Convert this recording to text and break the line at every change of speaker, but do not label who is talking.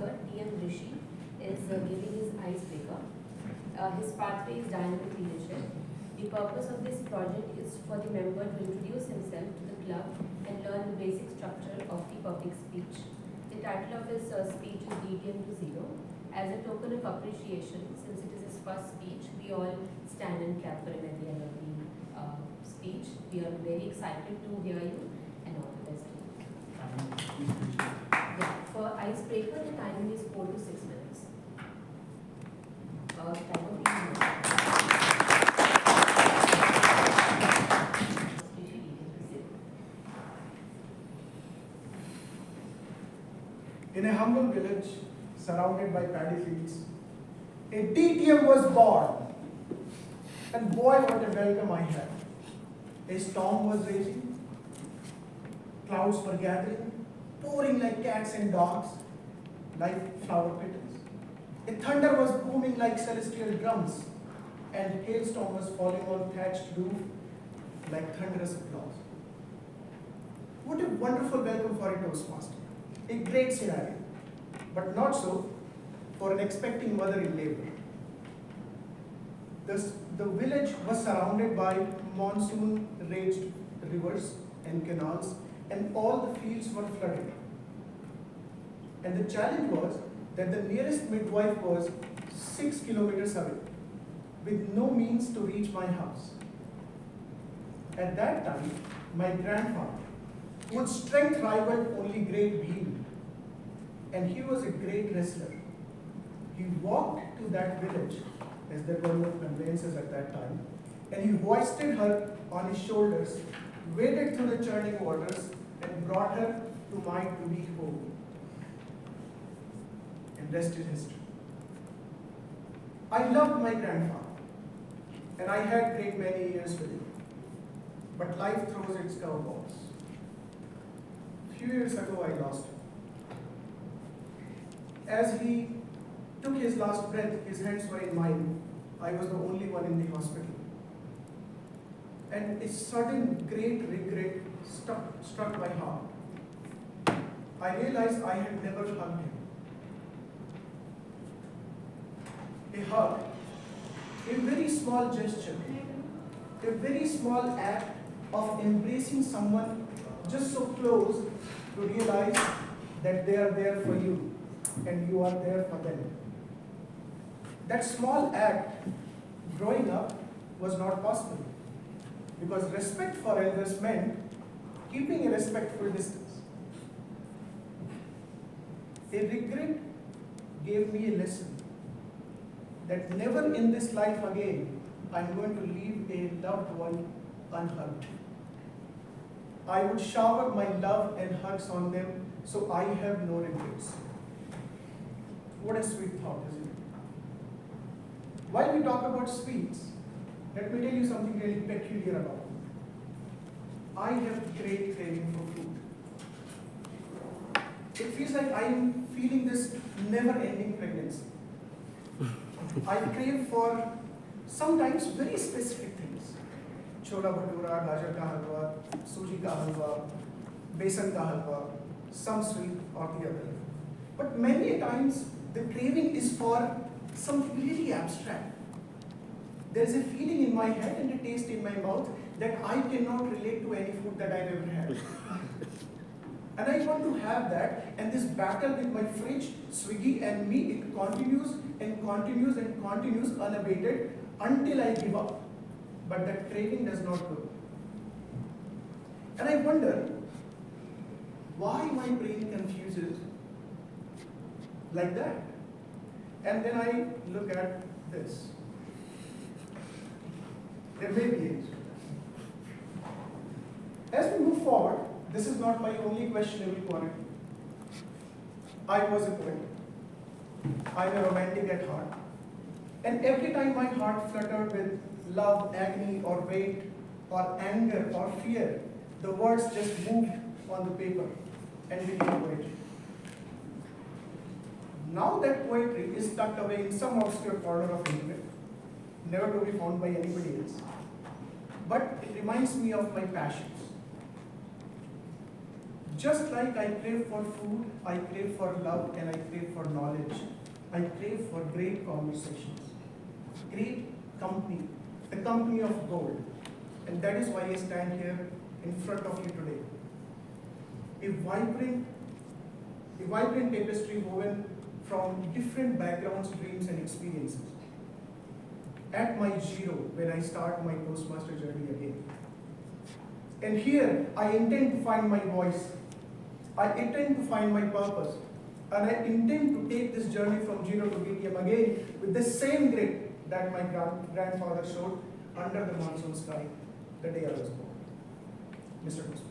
speaker, TM Rishi, is giving his icebreaker. His pathway is dynamic leadership. The purpose of this project is for the member to introduce himself to the club and learn the basic structure of the public speech. The title of his speech is DTM to Zero. As a token of appreciation, since it is his first speech, we all stand and clap for him at the end of the speech. We are very excited to hear you and all the best to you. Yeah, for icebreaker, the timing is 4 to 6 minutes.
In a humble village surrounded by paddy fields, a DTM was born. And boy, what a welcome I had. A storm was raging, clouds were gathering, pouring like cats and dogs, like flower petals. A thunder was booming like celestial drums, and hailstorm was falling on thatched roof like thunderous applause. What a wonderful welcome for a Toastmaster. A great scenario, but not so for an expecting mother in labor. The village was surrounded by monsoon-raged rivers and canals, and all the fields were flooded. And the challenge was that the nearest midwife was 6 kilometers away, with no means to reach my house. At that time, my grandfather, whose strength rivaled only great Bhim, and he was a great wrestler. He walked to that village, as there were no conveyances at that time, and he hoisted her on his shoulders, waded through the churning waters, and brought her to my to-be home. And rest is history. I loved my grandfather, and I had great many years with him. But life throws its curveballs. Few years ago, I lost him. As he took his last breath, his hands were in mine. I was the only one in the hospital. And a sudden great regret struck my heart. I realized I had never hugged him. A hug, a very small gesture, a very small act of embracing someone just so close to realize that they are there for you and you are there for them. That small act, growing up, was not possible because respect for elders meant keeping a respectful distance. A regret gave me a lesson that never in this life again I'm going to leave a loved one unhugged. I would shower my love and hugs on them so I have no regrets. What a sweet thought, isn't it? While we talk about sweets, let me tell you something really peculiar about me. I have great craving for food. It feels like I am feeling this never-ending pregnancy. I crave for sometimes very specific things. Chola bhatura, gajar ka halwa, suji ka halwa, besan ka halwa, some sweet or the other. But many times the craving is for something really abstract. There is a feeling in my head and a taste in my mouth that I cannot relate to any food that I've ever had. And I want to have that, and this battle with my fridge, Swiggy and me, it continues and continues and continues unabated until I give up. But that craving does not go. And I wonder why my brain confuses like that. And then I look at this. There may be it. As we move forward, this is not my only questionable quality. I was a poet. I'm a romantic at heart. And every time my heart fluttered with love, agony, or weight, or anger, or fear, the words just moved on the paper and became poetry. Now that poetry is tucked away in some obscure corner of the internet, never to be found by anybody else. But it reminds me of my passions. Just like I crave for food, I crave for love, and I crave for knowledge. I crave for great conversations, great company, the company of gold. And that is why I stand here in front of you today. A vibrant tapestry woven from different backgrounds, dreams, and experiences. At my zero, when I start my Toastmaster journey again. And here, I intend to find my voice. I intend to find my purpose. And I intend to take this journey from zero to DTM again with the same grit that my grandfather showed under the monsoon sky the day I was born. Mr. Toastmaster.